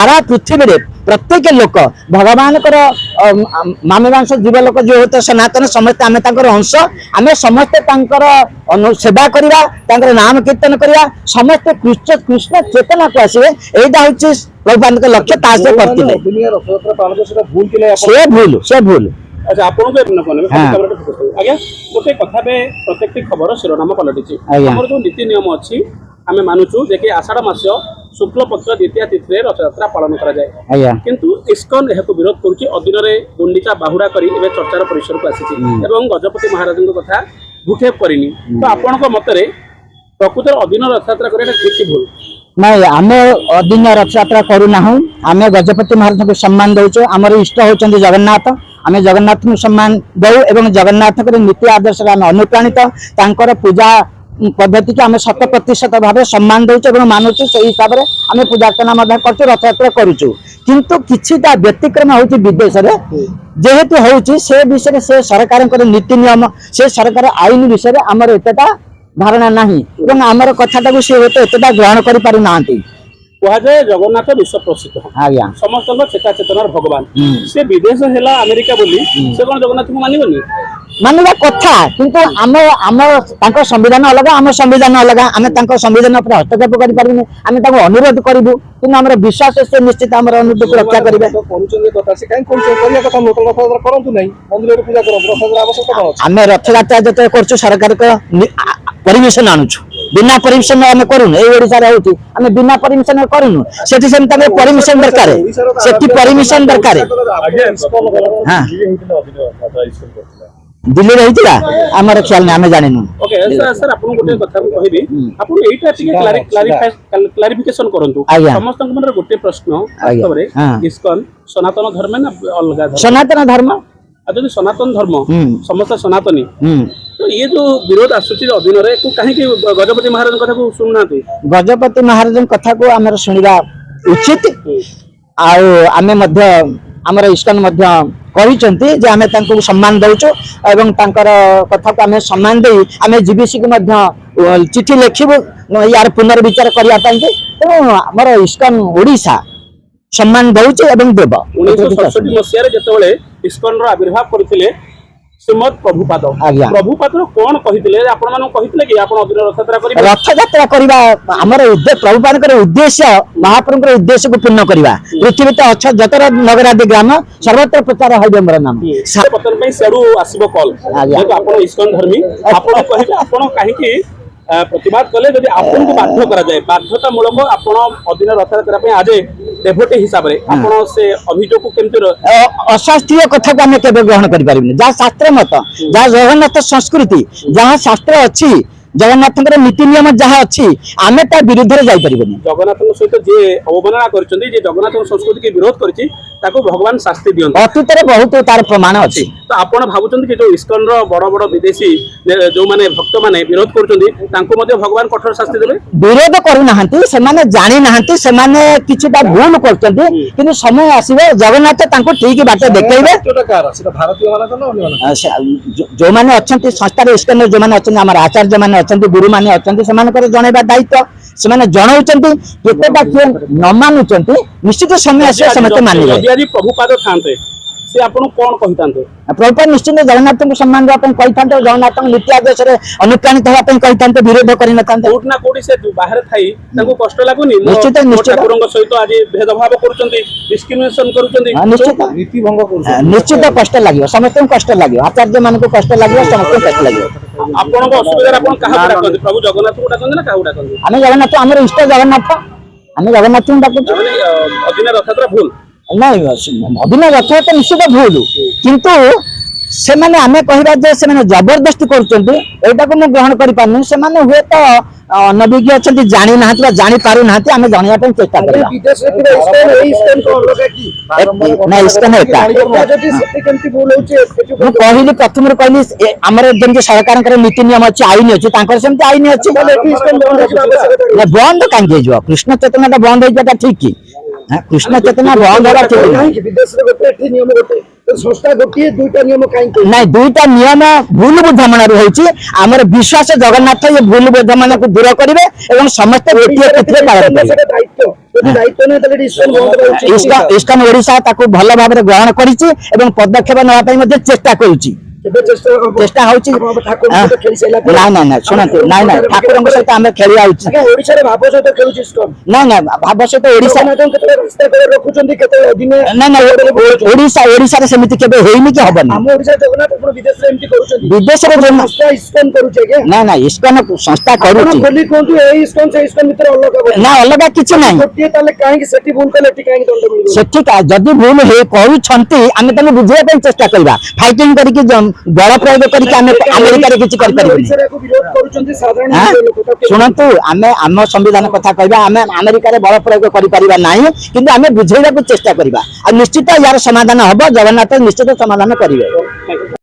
सारा पृथ्वी प्रत्येक लोक भगवान मामेवांश जीव लोक जो होते सनातन समस्त आम अंश आम समस्ते सेवा करवा नाम कीर्तन करवा समस्ते कृष्ण चेतना को आसवे यहाँ हूँ प्रभुपाद लक्ष्य तासे करते से भूल अच्छा आपन आज्ञा गोटे कथा प्रत्येक खबर शिरोनाम पलटि जो नीति नियम अच्छी आम मानुचु जे कि आषाढ़ मास शुक्ल पक्ष द्वितीय तिथि रथयात्रा पालन कराए किंतु इस्कन यह विरोध करुच्ची अधीन गुंडीचा बाहुड़ा कर चर्चार परिसर को आसी गजपति महाराज कथा भूक्षेप करनी तो आपण मतरे प्रकृत अधीन रथयात्रा करना ठीक भूल नहीं आम अधीन रथयात्रा करूना आम गजपति महाराज को सम्मान दौचु आमर इष्ट होती जगन्नाथ आम जगन्नाथ को सम्मान दौ एवं जगन्नाथ नीति आदर्श आम अनुप्राणित पूजा पद्धति की आम 100% भाव सम्मान दौचु मानुचु से हिसाब से आम पूजा अर्चना कर रथयात्रा करुचु किंतु किछिटा व्यतिक्रम होची विदेश रे जेहेतु होची से विषय से सरकार नीति नियम से सरकार आईन विषय आमर एतटा धारणा नहीं एवं आमर कथाटा सी एतटा ग्रहण कर पारु नांती कहुए जगन्नाथ विश्व प्रसिद्ध आज्ञा समस्त चेता चेतनार भगवान से विदेश है अमेरिका बोली से कौन जगन्नाथ को मानबनी मानवा कथा किंतु आम संविधान अलग आम संविधान अलग आम संविधान हस्तक्षेप करें आम अनुरोध करूँ कि आम विश्वास से निश्चित आम अनुरोध को रक्षा करेंगे आम रथयात्रा जो कर सरकार परमिशन आणुछु बिना परमिशन आम करूँ आम बिना परमिशन करूँ से परमिशन दरकार से परमिशन दरकार हाँ दिल्ली रही आमर ख्याल नहीं आम जानू ओके सर आपन गोटे कथा कहबी आपन एटा टिके क्लारिफिकेशन करंतु समस्त मन गोटे प्रश्न वास्तव रे इस्कन सनातन धर्म ना अलग धर्म सनातन धर्म यदि सनातन धर्म समस्त सनातनी तो ये जो विरोध आसुची अधीन रे को काहे कि गजपति महाराज कथा को सुनना गजपति महाराज कथा को आमर सुनिबा उचित आमे मध्य आमर इस्कन कहते जे आमे तांको सम्मान दौचु एवं तांकर कथा को आमे सम्मान दे आमे जीबीसी को चिठी लिखिबु यार पुनर्विचार करिया तांके तो हमर इस्कन ओडिशा सम्मान दौचे एवं देव 1967 मसिया रे जेतेबेले इस्कन रो आविर्भाव करथिले श्रीमद प्रभुपाद कौन कहिथिले आपण मानु कहिथिले कि आपण अधीन रथयात्रा करिबा हमर उद्देश्य प्रभुपाद उद्देश्य महाप्रभु उद्देश्य को पूर्ण करिबा पृथ्वी तो अच्छा जतर नगरादि ग्राम सर्वत्र प्रचार होय हमर नाम पतन पई सेडू आसीबो कॉल जेतो आपण इस्कन धर्मी आपण कहिबे आपण काहे कि प्रतिवाद कले यदि आपन को बाध्य करा जाए बाध्यतामूलक आपण अधीन रथयात्रा पे आज डेभोटी हिसाब रे आपण से अभियोग को केमति अशास्त्रीय कथा को हम केबे ग्रहण करि पारिबनी जा शास्त्र मत जा जगन्नाथ संस्कृति जहाँ शास्त्र अच्छी जगन्नाथ नीति नियम जहाँ अच्छी आम ता विरुद्ध जाई परिबनी जगन्नाथ सहित जे अवमानना करछन्ती जे जगन्नाथ संस्कृति के विरोध करछि ताको भगवान शास्ति दियन अतीत रे बहुत तार प्रमाण अछि तो आपण भाबुचन्ती कि जो इस्कन रो बड़ बड़ विदेशी जो माने भक्त माने विरोध करछन्ती तांको मध्ये भगवान कठोर शास्ति देबे विरोध करू नाहंती से माने जानि नाहंती से माने किछटा भूल करछन्ती किंतु समय आसीबे जगन्नाथ तांको ठीक बाटे देखैबे सेटा भारतीय माने जो माने अछन्ती संस्था रे इस्कन जो माने अछन्ती हमर आचार्य माने अछन्ती गुरु माने अछन्ती से माने जनैबा दायित्व से माने जणाउचन्ती केतेटा के न मानुचन्ती निश्चित समय आसे समस्त मानिबे यदि प्रभुपाद थांते से आपण कोन कहितांते प्रभुपाद निश्चित जगन्नाथ को सम्मान देवा पन कहितांते जगन्नाथ नीति आदेश रे अनुप्राणित होवा पन कहितांते विरोध करि नतांते कोट ना कोटी से बाहर थाई ताको कष्ट लागुनी निश्चित ठाकुरंग सहित आज भेदभाव करूचन्ती डिस्क्रिमिनेशन करूचन्ती निश्चित नीति भंग करूचन्ती निश्चित कष्ट লাগিব समस्त को कष्ट লাগিব आचार्य मान को कष्ट লাগিব समस्त को कष्ट লাগিব आपण को असुविधा आपण कहा डाकंती प्रभु जगन्नाथ को डाकंती ना काहू डाकंती आमे जगन्नाथ हमर इष्ट जगन्नाथ आमे जगन्नाथ को डाकु अधीन रथयात्रा भूल नहीं अधीन रथयात्रा निश्चित भूल किंतु से माने आमे कहबा जे से माने जबरदस्ती करचंती एटा को म ग्रहण करि पारनु से माने हुए तो अनभिज्ञ अछंती जानि नाहती जानि पारु नाहती आमे जानिया पे चेष्टा करबा विदेश रे फिर इस्कन को अलग की ना इस्कन एटा जति सेते केमति भूल होची म कहिली प्रथम रे कहली हमर जेंति सरकार कर नीति नियम अछि आईन अछि तांकर सेमति आईन अछि बंद कांगे जो कृष्ण चेतना बंद होइता ठीक की कृष्ण चेतना बंद होगा ठीक विदेश रे गोटे नियम गोटे ସଂସ୍ଥା ଗୋଟିଏ ଦୁଇଟା ନିୟମ କାହିଁକି ନାଇଁ ଦୁଇଟା ନିୟମ ଭୁଲ ବୁଝାମଣାରୁ ହେଉଛି ଆମର ବିଶ୍ୱାସ ଜଗନ୍ନାଥ ଏ ଭୁଲ ବୁଝାମଣାକୁ ଦୂର କରିବେ ଏବଂ ସମସ୍ତେ ଗୋଟିଏ ତିଥିରେ ପାଳନ କରିବେ ଦାୟିତ୍ୱ ଯଦି ଦାୟିତ୍ୱ ନାହିଁ ତାହେଲେ ଇସ୍କନ ବନ୍ଦ ହେବା ଉଚିତ। ଇସ୍କନ ଓଡିଶା ତାକୁ ଭଲ ଭାବରେ ଗ୍ରହଣ କରିଛି ଏବଂ ପଦକ୍ଷେପ ନେବା ପାଇଁ ମଧ୍ୟ ଚେଷ୍ଟା କରୁଛି କେବେ ଚେଷ୍ଟା ହବ? ଚେଷ୍ଟା ହଉଛି ଠାକୁରଙ୍କ ସହିତ ଖେଳି ସାରିଲା ପରେ ନାଇଁ ନାଇଁ ଶୁଣନ୍ତୁ ନାଇଁ ଠାକୁରଙ୍କ ସହିତ ଆମେ ଖେଳିବା ଉଚିତ ଆଜ୍ଞା, ଓଡିଶାରେ ଭାବ ସହିତ ଖେଳୁଛି ଇସ୍କନ। ନାଇଁ ଭାବ ସହିତ ଓଡିଶା ଜଗନ୍ନାଥଙ୍କୁ କେତେବେଳେ ରାସ୍ତା କଡ଼ରେ ରଖୁଛନ୍ତି କେତେବେଳେ ଅଧୀନ ଓଡିଶାରେ ସେମିତି କେବେ ହେଇନି କି ହବନି ଆମ ଓଡିଶାରେ ଜଗନ୍ନାଥ ଆପଣ ବିଦେଶରେ ଏମିତି କରୁଛନ୍ତି ବିଦେଶରେ ସଂସ୍ଥା ଇସ୍କନ କରୁଛି ଆଜ୍ଞା। ନାଇଁ ଇସ୍କନ ସଂସ୍ଥା ଆପଣ କରୁଛି ଖୋଲି କୁହନ୍ତୁ ଏଇ ଇସ୍କନ ସେଇ ଇସ୍କନ ଭିତରେ ଅଲଗା ବୋଲି। ନା ଅଲଗା କିଛି ନାହିଁ ଗୋଟିଏ ତାହେଲେ କାହିଁକି ସେଠି ଭୁଲ କଲେ ଏଠି କାହିଁକି ଦଣ୍ଡ ମିଳିବ? ସେଠି ଯଦି ଭୁଲ କରୁଛନ୍ତି ଆମେ ତାଙ୍କୁ ବୁଝେଇବା ପାଇଁ ଚେଷ୍ଟା କରିବା ଫାଇଟିଂ କରିକି ବଳ ପ୍ରୟୋଗ କରିକି ଆମେ ଆମେରିକାରେ କିଛି କରିପାରିବୁନି ଓଡିଶାରେ ଆକୁ ବିରୋଧ କରୁଛନ୍ତି ସାଧାରଣ ଲୋକ ତାକୁ ଶୁଣନ୍ତୁ ଆମେ ଆମ ସମ୍ବିଧାନ କଥା କହିବା ଆମେ ଆମେରିକାରେ ବଳ ପ୍ରୟୋଗ କରିପାରିବା ନାହିଁ କିନ୍ତୁ ଆମେ ବୁଝେଇବାକୁ ଚେଷ୍ଟା କରିବା ଆଉ ନିଶ୍ଚିତ ୟାର ସମାଧାନ ହବ ଜଗନ୍ନାଥ ନିଶ୍ଚିତ ସମାଧାନ କରିବେ।